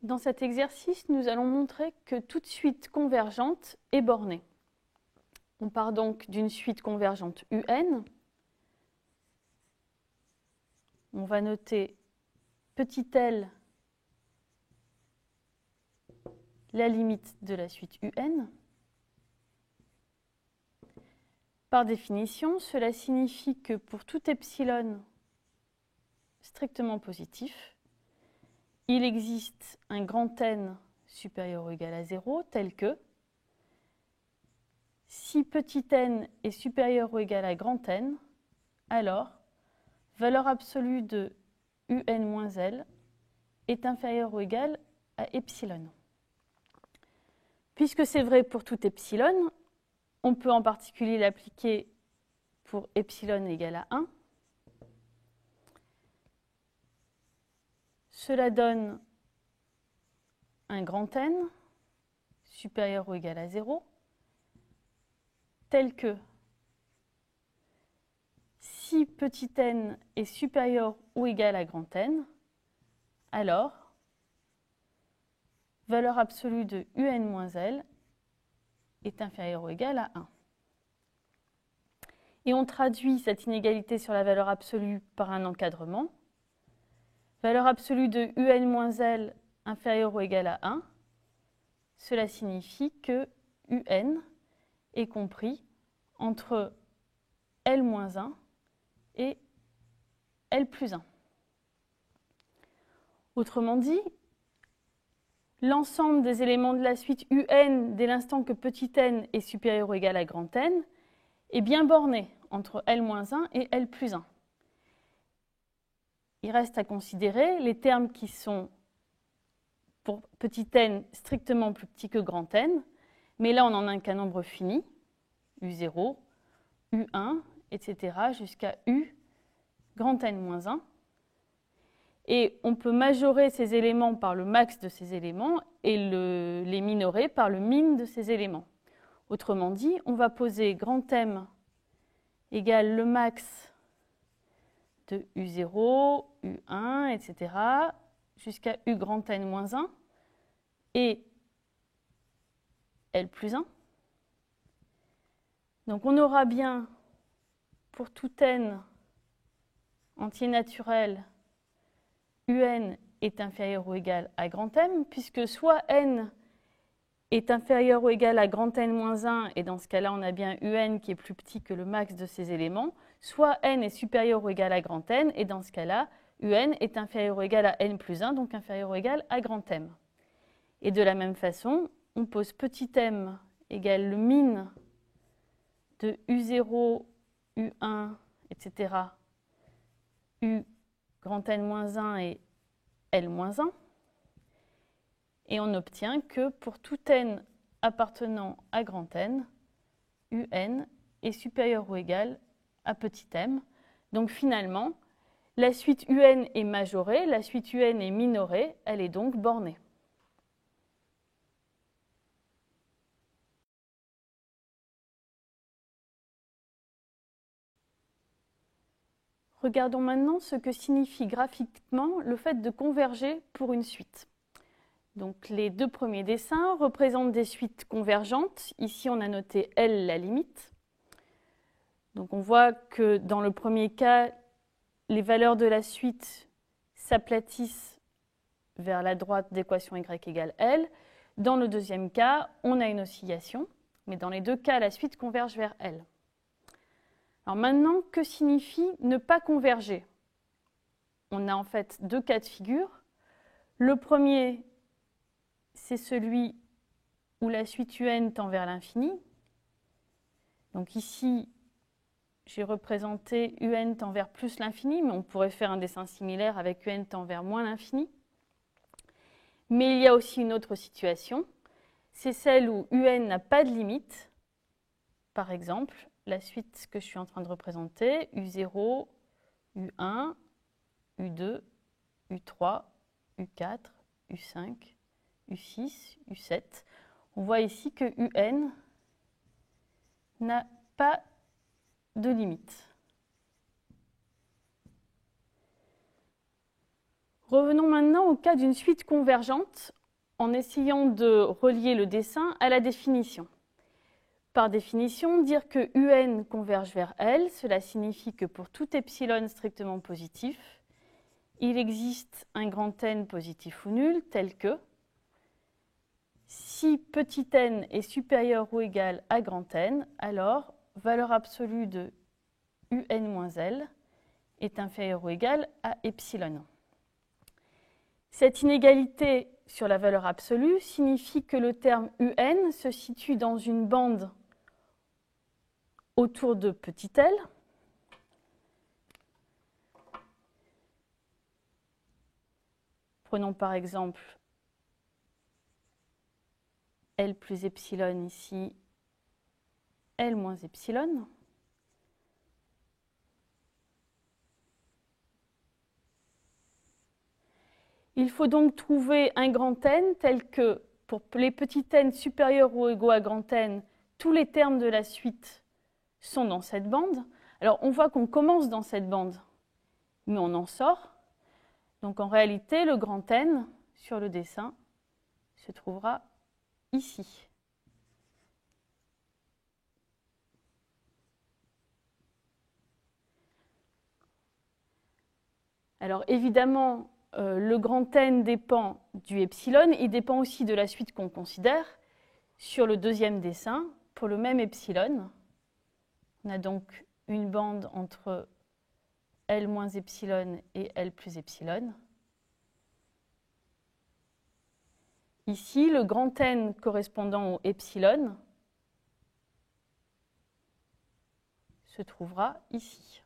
Dans cet exercice, nous allons montrer que toute suite convergente est bornée. On part donc d'une suite convergente UN. On va noter petit l la limite de la suite UN. Par définition, cela signifie que pour tout epsilon strictement positif, il existe un grand N supérieur ou égal à 0 tel que si petit n est supérieur ou égal à grand N, alors valeur absolue de UN-L est inférieure ou égale à epsilon. Puisque c'est vrai pour tout epsilon, on peut en particulier l'appliquer pour epsilon égale à 1. Cela donne un grand N supérieur ou égal à 0, tel que si petit n est supérieur ou égal à grand N, alors valeur absolue de UN-L est inférieure ou égale à 1. Et on traduit cette inégalité sur la valeur absolue par un encadrement. Valeur absolue de UN-L inférieure ou égale à 1, cela signifie que UN est compris entre L-1 et L plus 1. Autrement dit, l'ensemble des éléments de la suite UN dès l'instant que petit n est supérieur ou égal à grand N est bien borné entre L-1 et L plus 1. Il reste à considérer les termes qui sont pour petit n strictement plus petit que grand N, mais là on n'en a qu'un nombre fini, U0, U1, etc. jusqu'à U grand N-1. Et on peut majorer ces éléments par le max de ces éléments et les minorer par le min de ces éléments. Autrement dit, on va poser grand M égale le max de U0, U1, etc. jusqu'à U grand N-1 et L plus 1. Donc on aura bien pour tout n entier naturel UN est inférieur ou égal à grand M, puisque soit n est inférieur ou égal à grand N-1, et dans ce cas-là, on a bien UN qui est plus petit que le max de ces éléments, soit n est supérieur ou égal à grand N, et dans ce cas-là, UN est inférieur ou égal à N plus 1, donc inférieur ou égal à grand M. Et de la même façon, on pose petit m égale le min de U0, U1, etc., U grand N-1 et L-1, et on obtient que pour tout n appartenant à grand N, UN est supérieur ou égal à petit m. Donc finalement, la suite UN est majorée, la suite UN est minorée, elle est donc bornée. Regardons maintenant ce que signifie graphiquement le fait de converger pour une suite. Donc les deux premiers dessins représentent des suites convergentes. Ici, on a noté L la limite. Donc on voit que dans le premier cas, les valeurs de la suite s'aplatissent vers la droite d'équation y égale L. Dans le deuxième cas, on a une oscillation, mais dans les deux cas, la suite converge vers L. Alors maintenant, que signifie ne pas converger? On a en fait deux cas de figure. Le premier, c'est celui où la suite UN tend vers l'infini. Donc ici, j'ai représenté UN tend vers plus l'infini, mais on pourrait faire un dessin similaire avec UN tend vers moins l'infini. Mais il y a aussi une autre situation, c'est celle où UN n'a pas de limite. Par exemple, la suite que je suis en train de représenter, U0, U1, U2, U3, U4, U5, U6, U7. On voit ici que UN n'a pas de limite. Revenons maintenant au cas d'une suite convergente en essayant de relier le dessin à la définition. Par définition, dire que UN converge vers L, cela signifie que pour tout epsilon strictement positif, il existe un grand N positif ou nul tel que si petit n est supérieur ou égal à grand N, alors valeur absolue de UN-L est inférieure ou égale à epsilon. Cette inégalité sur la valeur absolue signifie que le terme UN se situe dans une bande autour de petit l. Prenons par exemple L plus epsilon ici, L moins epsilon. Il faut donc trouver un grand N tel que, pour les petits n supérieurs ou égaux à grand N, tous les termes de la suite sont dans cette bande. Alors, on voit qu'on commence dans cette bande, mais on en sort. Donc, en réalité, le grand N, sur le dessin, se trouvera ici. Alors, évidemment, le grand N dépend du epsilon, il dépend aussi de la suite qu'on considère. Sur le deuxième dessin, pour le même epsilon, on a donc une bande entre L moins epsilon et L plus epsilon. Ici, le grand N correspondant au epsilon se trouvera ici.